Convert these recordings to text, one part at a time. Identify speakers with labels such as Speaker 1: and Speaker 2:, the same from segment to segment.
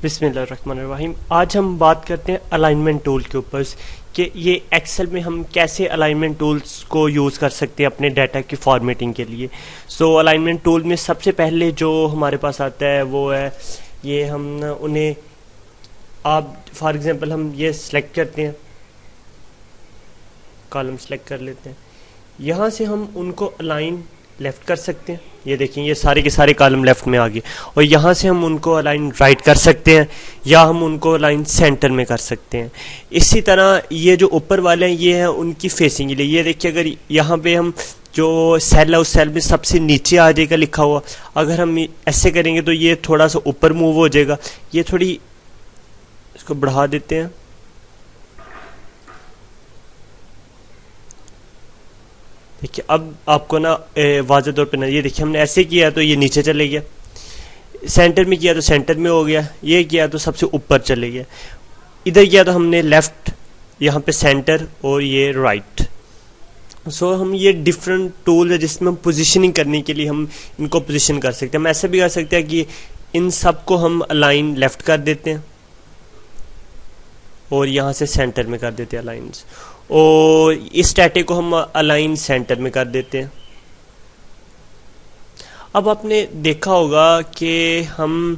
Speaker 1: बिस्मिल्लाहिर्रहमानिर्रहीम। आज हम बात करते हैं अलाइनमेंट टूल के ऊपर कि ये एक्सेल में हम कैसे अलाइनमेंट टूल्स को यूज़ कर सकते हैं अपने डाटा की फॉर्मेटिंग के लिए। अलाइनमेंट टूल में सबसे पहले जो हमारे पास आता है वो है ये हम उन्हें आप फॉर एग्जांपल हम ये सिलेक्ट करते हैं, कॉलम सेलेक्ट कर लेते हैं। यहाँ से हम उनको अलाइन लेफ़्ट कर सकते हैं। ये देखें ये सारे के सारे कॉलम लेफ़्ट में आ गए। और यहाँ से हम उनको अलाइन राइट कर सकते हैं या हम उनको अलाइन सेंटर में कर सकते हैं। इसी तरह ये जो ऊपर वाले हैं ये हैं उनकी फेसिंग के लिए। ये देखिए अगर यहाँ पे हम जो सेल है उस सेल में सबसे नीचे आ जाएगा लिखा हुआ, अगर हम ऐसे करेंगे तो ये थोड़ा सा ऊपर मूव हो जाएगा। ये थोड़ी इसको बढ़ा देते हैं। देखिए अब आपको ना वाज़ेह तौर पे ना ये देखिए हमने ऐसे किया तो ये नीचे चले गया, सेंटर में किया तो सेंटर में हो गया, ये किया तो सबसे ऊपर चले गया, इधर किया तो हमने लेफ़्ट, यहाँ पे सेंटर और ये राइट। हम ये डिफरेंट टूल है जिसमें हम पोजीशनिंग करने के लिए हम इनको पोजीशन कर सकते हैं। हम ऐसे भी कर सकते हैं कि इन सब को हम अलाइन लेफ़्ट कर देते हैं और यहाँ से सेंटर में कर देते हैं अलाइंस, और इस डाटे को हम अलाइन सेंटर में कर देते हैं। अब आपने देखा होगा कि हम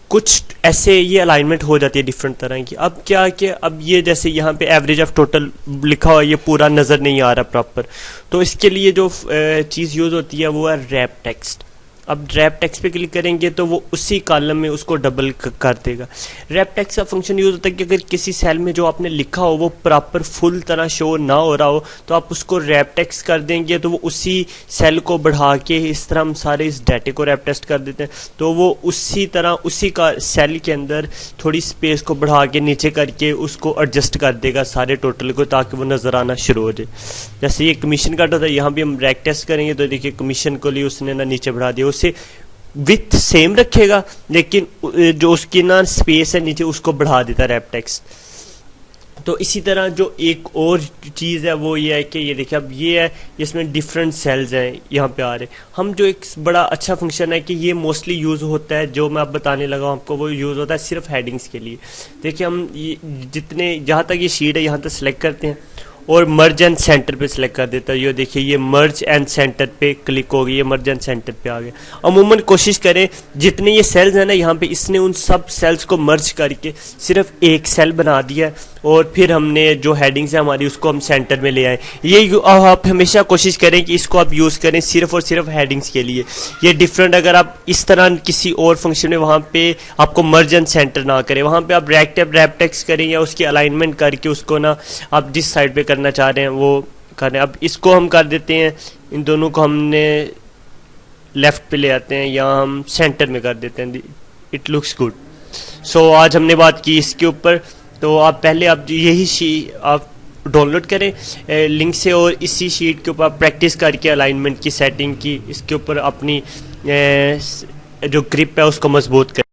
Speaker 1: कुछ ऐसे ये अलाइनमेंट हो जाती है डिफरेंट तरह की। अब क्या कि अब ये जैसे यहाँ पे एवरेज ऑफ टोटल लिखा हुआ है, ये पूरा नज़र नहीं आ रहा प्रॉपर, तो इसके लिए जो चीज़ यूज़ होती है वो है रैप टेक्स्ट। अब रैप टेक्स्ट पे क्लिक करेंगे तो वो उसी कॉलम में उसको डबल कर देगा। रैप टेक्स्ट का फंक्शन यूज़ होता है कि अगर किसी सेल में जो आपने लिखा हो वो प्रॉपर फुल तरह शो ना हो रहा हो तो आप उसको रैप टेक्स्ट कर देंगे तो वो उसी सेल को बढ़ा के, इस तरह हम सारे इस डाटे को रैप टेक्स्ट कर देते हैं तो वो उसी तरह उसी का सेल के अंदर थोड़ी स्पेस को बढ़ा के नीचे करके उसको एडजस्ट कर देगा सारे टोटल को, ताकि वो नज़र आना शुरू हो जाए। जैसे ये कमीशन कट होता है, यहाँ भी हम रैप टेक्स्ट करेंगे तो देखिए कमीशन को लिए उसने ना नीचे बढ़ा दिया, से विथ सेम रखेगा लेकिन जो उसकी ना स्पेस है नीचे उसको बढ़ा देता है रैप टेक्स्ट। तो इसी तरह जो एक और चीज़ है वो ये है कि ये देखिए अब ये है इसमें डिफरेंट सेल्स हैं यहाँ पे आ रहे। हम जो एक बड़ा अच्छा फंक्शन है कि ये मोस्टली यूज़ होता है, जो मैं अब बताने लगा हूँ आपको, वो यूज़ होता है सिर्फ हेडिंग्स के लिए। देखिए हम ये जितने जहाँ तक ये शीट है यहाँ तक सेलेक्ट करते हैं और मर्ज एंड सेंटर पे सिलेक्ट कर देता है। ये देखिए ये मर्ज एंड सेंटर पे क्लिक हो गई, ये मर्ज एंड सेंटर पे आ गया। अमूमन कोशिश करें जितने ये सेल्स हैं ना यहाँ पे, इसने उन सब सेल्स को मर्ज करके सिर्फ एक सेल बना दिया और फिर हमने जो हेडिंग्स है हमारी उसको हम सेंटर में ले आए। ये आप हमेशा कोशिश करें कि इसको आप यूज़ करें सिर्फ और सिर्फ हेडिंग्स के लिए। ये डिफरेंट अगर आप इस तरह किसी और फंक्शन में वहाँ पे आपको मर्ज एंड सेंटर ना करें, वहाँ पे आप रैप टेक्स्ट करें या उसकी अलाइनमेंट करके उसको ना आप जिस साइड पे करना चाह रहे हैं वो करें। अब इसको हम कर देते हैं, इन दोनों को हमने लेफ्ट पे ले आते हैं या हम सेंटर में कर देते हैं। It looks good. आज हमने बात की इसके ऊपर। तो आप पहले आप यही आप डाउनलोड करें लिंक से और इसी शीट के ऊपर आप प्रैक्टिस करके अलाइनमेंट की सेटिंग की इसके ऊपर अपनी जो ग्रिप है उसको मजबूत करें।